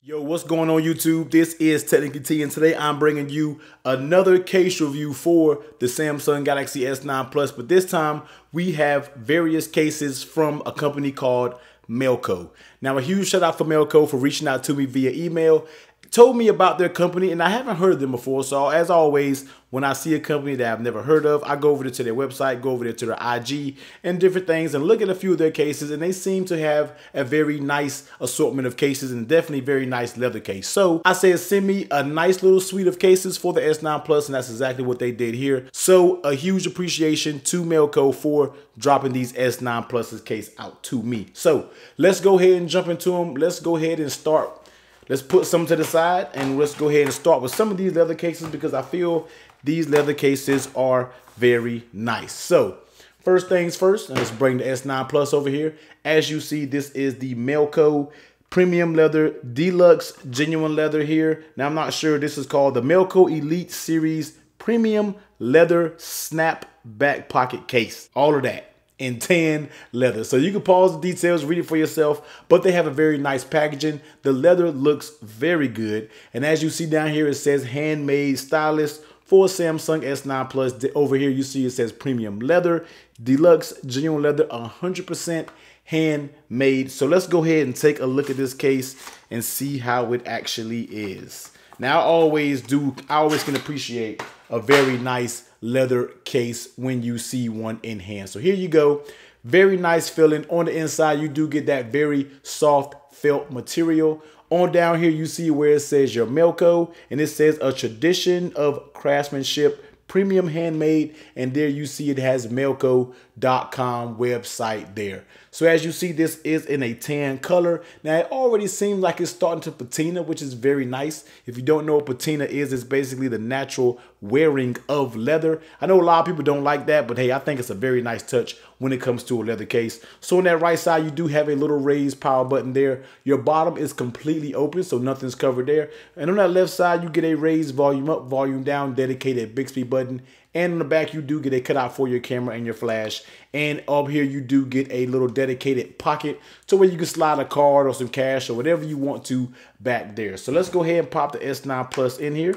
Yo, what's going on YouTube? This is TechnicallyTee, and today I'm bringing you another case review for the Samsung Galaxy S9 Plus, but this time we have various cases from a company called Melkco. Now, a huge shout out for Melkco for reaching out to me via email, told me about their company, and I haven't heard of them before. So as always, when I see a company that I've never heard of, I go over there to their website, go over there to their IG and different things and look at a few of their cases, and they seem to have a very nice assortment of cases and definitely very nice leather case. So I said, send me a nice little suite of cases for the S9 Plus, and that's exactly what they did here. So a huge appreciation to Melkco for dropping these S9 Pluses case out to me. So let's go ahead and jump into them. Let's go ahead and start. Let's put some to the side and let's go ahead and start with some of these leather cases because I feel these leather cases are very nice. So first things first, let's bring the S9 Plus over here. As you see, this is the Melkco Premium Leather Deluxe Genuine Leather here. Now, I'm not sure, this is called the Melkco Elite Series Premium Leather Snap Back Pocket Case. All of that in tan leather. So you can pause the details, read it for yourself, but they have a very nice packaging. The leather looks very good. And as you see down here, it says handmade stylist for Samsung S9 Plus. Over here, you see it says premium leather, deluxe, genuine leather, 100% handmade. So let's go ahead and take a look at this case and see how it actually is. Now, I always can appreciate a very nice leather case when you see one in hand. So here you go. Very nice feeling. On the inside, you do get that very soft felt material. On down here, you see where it says your Melkco, and it says a tradition of craftsmanship, premium handmade, and there you see it has melkco.com website there. So as you see, this is in a tan color. Now, it already seems like it's starting to patina, which is very nice. If you don't know what patina is, it's basically the natural wearing of leather. I know a lot of people don't like that, but hey, I think it's a very nice touch when it comes to a leather case. So on that right side, you do have a little raised power button there. Your bottom is completely open, so nothing's covered there. And on that left side, you get a raised volume up, volume down, dedicated Bixby button. And on the back, you do get a cutout for your camera and your flash. And up here, you do get a little dedicated pocket to where you can slide a card or some cash or whatever you want to back there. So let's go ahead and pop the S9 Plus in here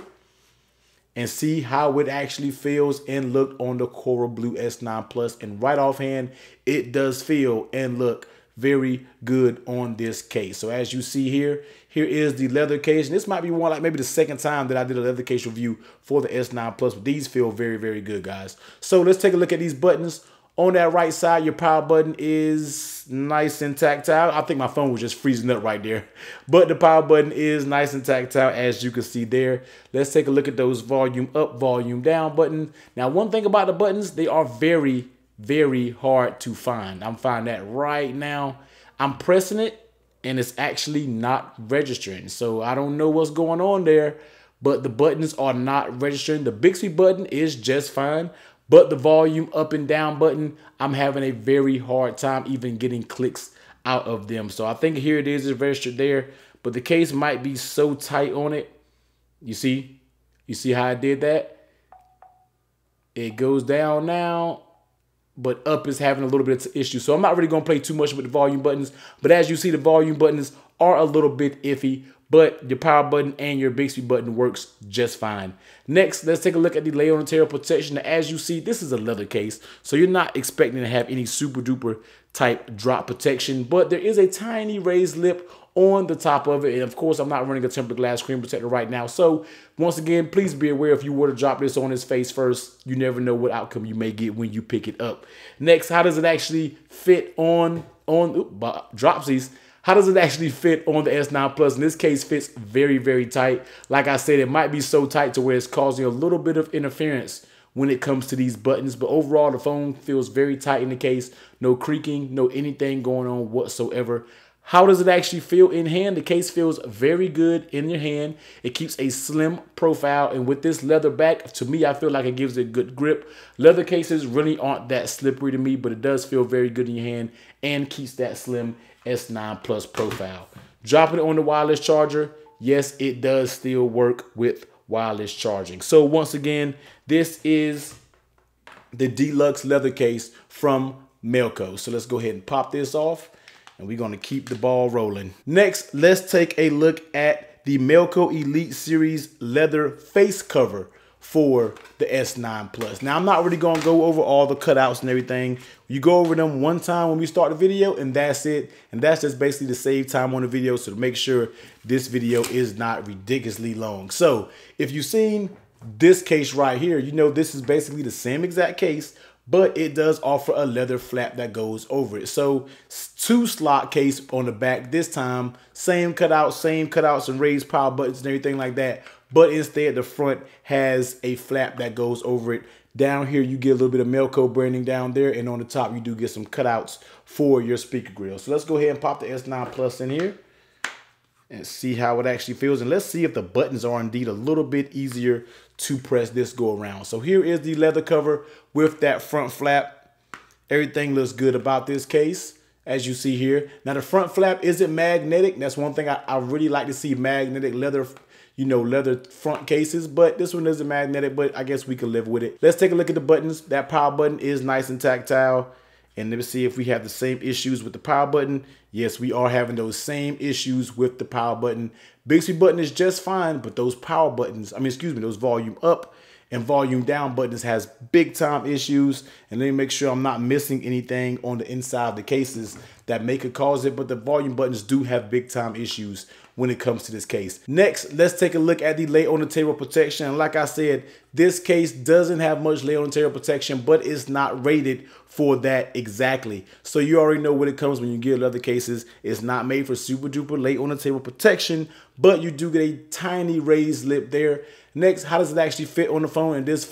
and see how it actually feels and look on the Coral Blue S9 Plus. And right offhand, it does feel and look very good on this case. So as you see here, here is the leather case. And this might be one, like maybe the second time that I did a leather case review for the S9 Plus, but these feel very, very good, guys. So let's take a look at these buttons. On that right side, your power button is nice and tactile. I think my phone was just freezing up right there. But the power button is nice and tactile, as you can see there. Let's take a look at those volume up, volume down buttons. Now, one thing about the buttons, they are very, very hard to find. I'm finding that right now. I'm pressing it, and it's actually not registering. So I don't know what's going on there, but the buttons are not registering. The Bixby button is just fine. But the volume up and down button, I'm having a very hard time even getting clicks out of them. So I think here it is, it's registered there, but the case might be so tight on it. You see how I did that? It goes down now, but up is having a little bit of issue. So I'm not really gonna play too much with the volume buttons, but as you see, the volume buttons are a little bit iffy, but your power button and your Bixby button works just fine. Next, let's take a look at the layer on material protection. As you see, this is a leather case, so you're not expecting to have any super duper type drop protection, but there is a tiny raised lip on the top of it. And of course, I'm not running a tempered glass screen protector right now. So once again, please be aware if you were to drop this on his face first, you never know what outcome you may get when you pick it up. Next, how does it actually fit on dropsies? How does it actually fit on the S9 Plus? In this case, fits very, very tight. Like I said, it might be so tight to where it's causing a little bit of interference when it comes to these buttons. But overall, the phone feels very tight in the case. No creaking, no anything going on whatsoever. How does it actually feel in hand? The case feels very good in your hand. It keeps a slim profile. And with this leather back, to me, I feel like it gives it good grip. Leather cases really aren't that slippery to me, but it does feel very good in your hand and keeps that slim S9 Plus profile. Dropping it on the wireless charger, yes, it does still work with wireless charging. So once again, this is the deluxe leather case from Melkco. So let's go ahead and pop this off. and we're going to keep the ball rolling. Next, let's take a look at the Melkco Elite Series leather face cover for the S9 Plus. Now, I'm not really going to go over all the cutouts and everything. You go over them one time when we start the video, and that's it. And that's just basically to save time on the video, so to make sure this video is not ridiculously long. So if you've seen this case right here, you know this is basically the same exact case, but it does offer a leather flap that goes over it. So 2-slot case on the back this time, same cutouts and raised power buttons and everything like that. But instead the front has a flap that goes over it. Down here you get a little bit of Melkco branding down there, and on the top you do get some cutouts for your speaker grill. So let's go ahead and pop the S9 Plus in here and see how it actually feels. And let's see if the buttons are indeed a little bit easier to press this go around. So here is the leather cover with that front flap. Everything looks good about this case, as you see here. Now the front flap isn't magnetic. That's one thing I really like to see, magnetic leather, you know, leather front cases, but this one isn't magnetic, but I guess we can live with it. Let's take a look at the buttons. That power button is nice and tactile. And let me see if we have the same issues with the power button. Yes, we are having those same issues with the power button. Bixby button is just fine, but those power buttons, those volume up and volume down buttons has big time issues. And let me make sure I'm not missing anything on the inside of the cases that may could cause it, but the volume buttons do have big time issues when it comes to this case. Next, let's take a look at the lay on the table protection. And like I said, this case doesn't have much lay on the table protection, but it's not rated for that exactly. So you already know when it comes when you get leather cases, it's not made for super duper lay on the table protection, but you do get a tiny raised lip there. Next, how does it actually fit on the phone? And this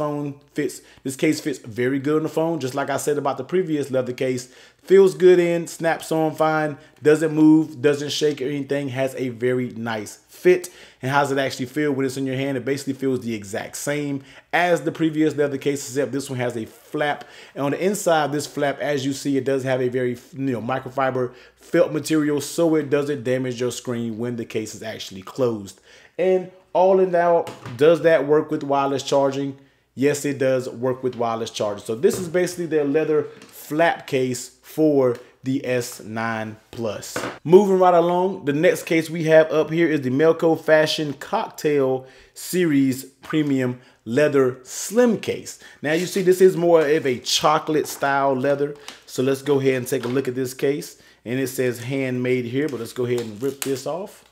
case fits very good on the phone. Just like I said about the previous leather case, feels good in, snaps on fine, doesn't move, doesn't shake or anything, has a very nice fit. And how does it actually feel when it's in your hand? It basically feels the exact same as the previous leather case, except this one has a flap. And on the inside of this flap, as you see, it does have a very microfiber felt material, so it doesn't damage your screen when the case is actually closed. And all in all, does that work with wireless charging? Yes, it does work with wireless charging. So this is basically their leather flap case for the S9 Plus. Moving right along, the next case we have up here is the Melkco Fashion Cocktail Series Premium Leather Slim Case. Now you see this is more of a chocolate style leather. So let's go ahead and take a look at this case. And it says handmade here, but let's go ahead and rip this off.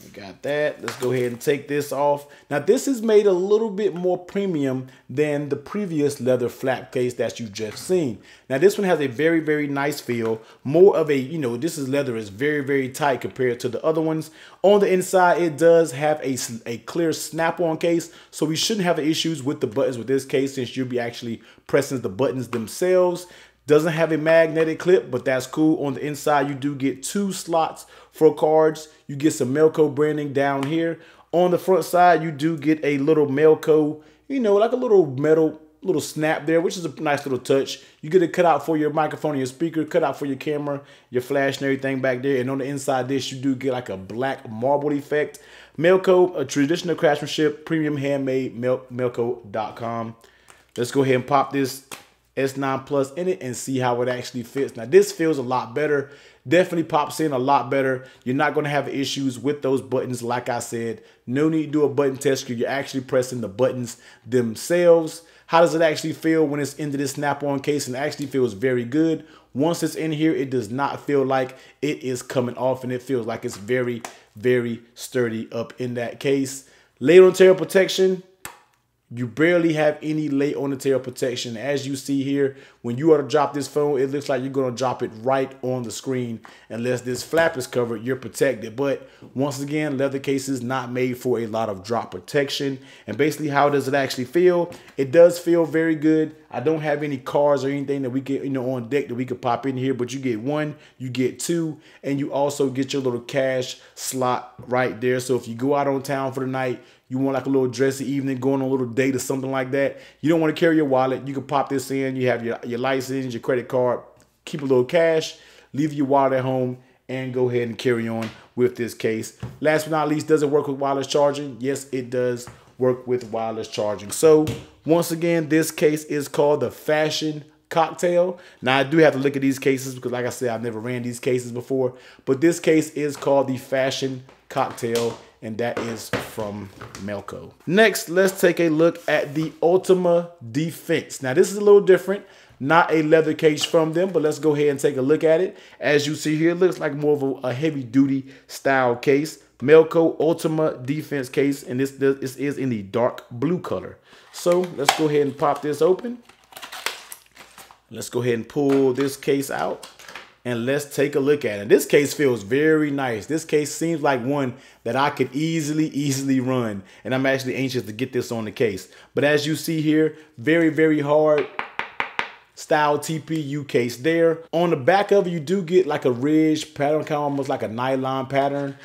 We got that. Let's go ahead and take this off. Now this is made a little bit more premium than the previous leather flap case that you just seen. Now this one has a very, very nice feel. More of a, this is leather is very, very tight compared to the other ones. On the inside, it does have a clear snap-on case, so we shouldn't have issues with the buttons with this case since you'll be actually pressing the buttons themselves. Doesn't have a magnetic clip, but that's cool. On the inside, you do get 2 slots for cards. You get some Melkco branding down here. On the front side, you do get a little Melkco, like a little metal, little snap there, which is a nice little touch. You get a cutout for your microphone and your speaker, cutout for your camera, your flash and everything back there. And on the inside this, you do get like a black marble effect. Melkco, a traditional craftsmanship, premium handmade, Melkco.com. Let's go ahead and pop this S9 Plus in it and see how it actually fits. Now this feels a lot better. Definitely pops in a lot better. You're not going to have issues with those buttons. Like I said, no need to do a button test because you're actually pressing the buttons themselves. How does it actually feel when it's into this snap-on case? And it actually feels very good. Once it's in here, it does not feel like it is coming off, and it feels like it's very, very sturdy up in that case. Lay on tail protection. You barely have any lay on the tail protection. As you see here, when you are to drop this phone, it looks like you're going to drop it right on the screen. Unless this flap is covered, you're protected. But once again, leather cases not made for a lot of drop protection. And basically, how does it actually feel? It does feel very good. I don't have any cards or anything that we get, on deck that we could pop in here, but you get 1, you get 2, and you also get your little cash slot right there. So if you go out on town for the night, you want like a little dressy evening, going on a little date or something like that, you don't want to carry your wallet, you can pop this in. You have your license, your credit card, keep a little cash, leave your wallet at home, and go ahead and carry on with this case. Last but not least, does it work with wireless charging? Yes, it does work with wireless charging. So once again, this case is called the Fashion Cocktail. Now, I do have to look at these cases because, like I said, I've never ran these cases before. But this case is called the Fashion Cocktail, and that is from Melkco. Next, let's take a look at the Ultima Defense. Now, this is a little different. Not a leather case from them, but let's go ahead and take a look at it. As you see here, it looks like more of a heavy-duty style case. Melkco Ultima Defense case, and this is in the dark blue color. So let's go ahead and pop this open. Let's go ahead and pull this case out, and let's take a look at it. This case feels very nice. This case seems like one that I could easily run, and I'm actually anxious to get this on the case. But as you see here, very hard style TPU case there. On the back of it, you do get like a ridge pattern, kind of almost like a nylon pattern.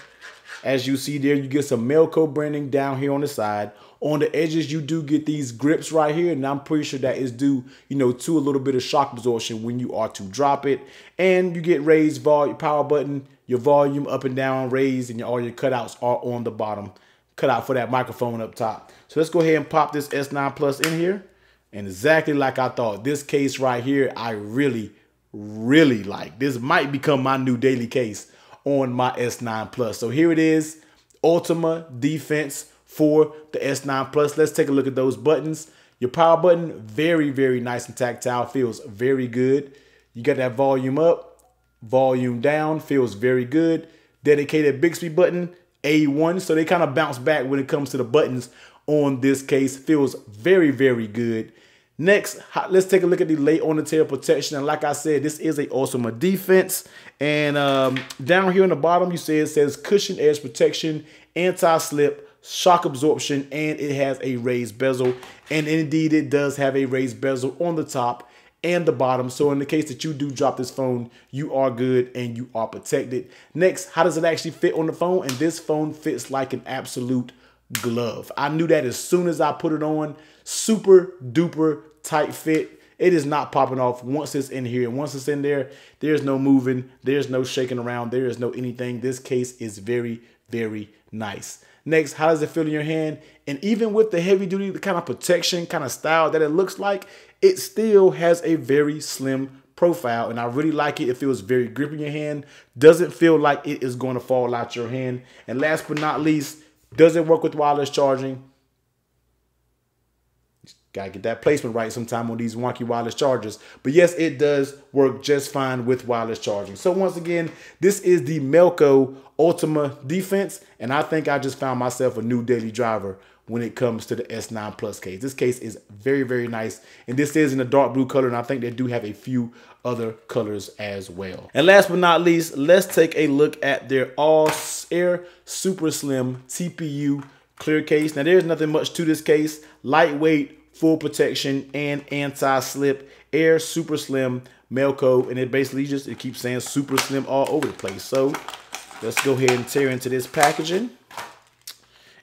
As you see there, you get some Melkco branding down here on the side. On the edges, you do get these grips right here, and I'm pretty sure that is due, you know, to a little bit of shock absorption when you are to drop it. And you get raised volume, power button, your volume up and down raised, and all your cutouts are on the bottom. Cutout for that microphone up top. So let's go ahead and pop this S9 Plus in here. And exactly like I thought, this case right here, I really like. This might become my new daily case on my S9 Plus. So here it is, Ultima Defense for the S9 Plus. Let's take a look at those buttons. Your power button, very nice and tactile, feels very good. You got that volume up, volume down, feels very good. Dedicated Bixby button, A1, so they kind of bounce back when it comes to the buttons on this case. Feels very good. Next, let's take a look at the late on the tail protection. And like I said, this is a Ultima Defense. And down here on the bottom, you see it says cushion edge protection, anti-slip, shock absorption, and it has a raised bezel. And indeed, it does have a raised bezel on the top and the bottom. So in the case that you do drop this phone, you are good and you are protected. Next, how does it actually fit on the phone? And this phone fits like an absolute glove. I knew that as soon as I put it on. Super duper tight fit. It is not popping off once it's in here. And once it's in there, there's no moving, there's no shaking around, there is no anything. This case is very nice. Next, how does it feel in your hand? And even with the heavy duty, the kind of protection, kind of style that it looks like, it still has a very slim profile, and I really like it. It feels very grip in your hand. Doesn't feel like it is going to fall out your hand. And last but not least, does it work with wireless charging? Gotta get that placement right sometime on these wonky wireless chargers. But yes, it does work just fine with wireless charging. So once again, this is the Melkco Ultima Defense, and I think I just found myself a new daily driver when it comes to the S9 Plus case. This case is very nice, and this is in a dark blue color, and I think they do have a few other colors as well. And last but not least, let's take a look at their all air super slim TPU clear case. Now there's nothing much to this case. Lightweight, full protection, and anti-slip, air super slim Melkco, and it basically just, it keeps saying super slim all over the place. So let's go ahead and tear into this packaging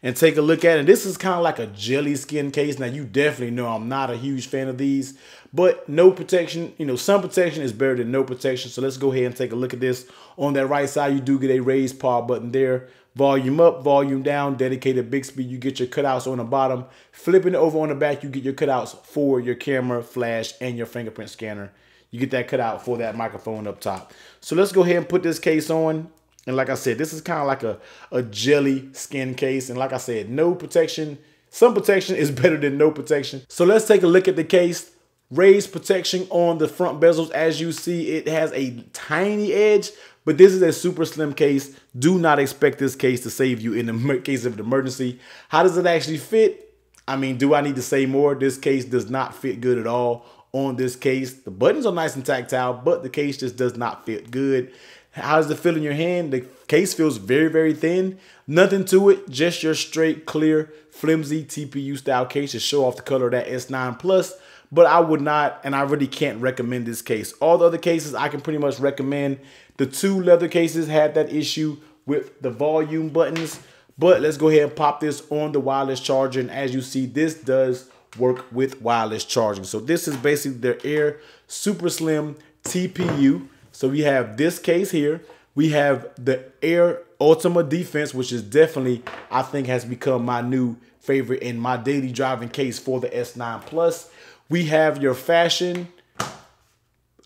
and take a look at it. This is kind of like a jelly skin case. Now you definitely know I'm not a huge fan of these, but no protection, you know, some protection is better than no protection. So let's go ahead and take a look at this. On that right side, you do get a raised power button there. Volume up, volume down, dedicated Bixby. You get your cutouts on the bottom. Flipping it over on the back, you get your cutouts for your camera, flash, and your fingerprint scanner. You get that cutout for that microphone up top. So let's go ahead and put this case on. And like I said, this is kind of like a jelly skin case. And like I said, no protection. Some protection is better than no protection. So let's take a look at the case. Raised protection on the front bezels. As you see, it has a tiny edge, but this is a super slim case. Do not expect this case to save you in the case of an emergency. How does it actually fit? I mean, do I need to say more? This case does not fit good at all on this case. The buttons are nice and tactile, but the case just does not fit good. How does it feel in your hand? The case feels very thin. Nothing to it, just your straight, clear, flimsy TPU style case to show off the color of that S9 Plus. But I would not, and I really can't recommend this case. All the other cases I can pretty much recommend. The two leather cases had that issue with the volume buttons. But let's go ahead and pop this on the wireless charger. And as you see, this does work with wireless charging. So this is basically their Air Super Slim TPU. So we have this case here. We have the Air Ultima Defense, which is definitely, I think, has become my new favorite in my daily driving case for the S9 Plus. We have your Fashion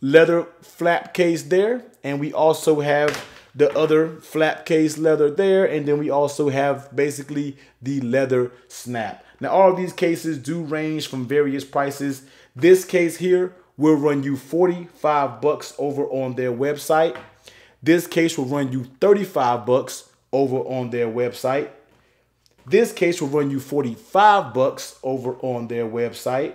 leather flap case there, and we also have the other flap case leather there, and then we also have basically the leather snap. Now all of these cases do range from various prices. This case here will run you $45 over on their website. This case will run you $35 over on their website. This case will run you $45 over on their website.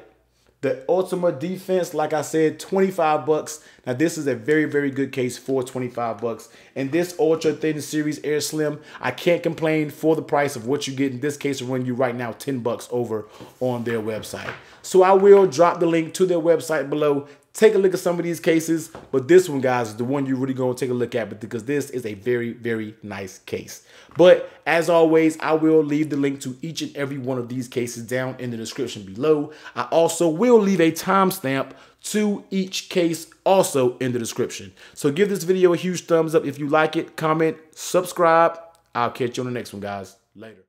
The Ultima Defense, like I said, $25. Now this is a very, very good case for $25. And this Ultra Thin Series Air Slim, I can't complain for the price of what you get in this case. Will run you right now $10 over on their website. So I will drop the link to their website below. Take a look at some of these cases, but this one, guys, is the one you're really going to take a look at because this is a very, very nice case. But as always, I will leave the link to each and every one of these cases down in the description below. I also will leave a timestamp to each case also in the description. So give this video a huge thumbs up if you like it, comment, subscribe. I'll catch you on the next one, guys. Later.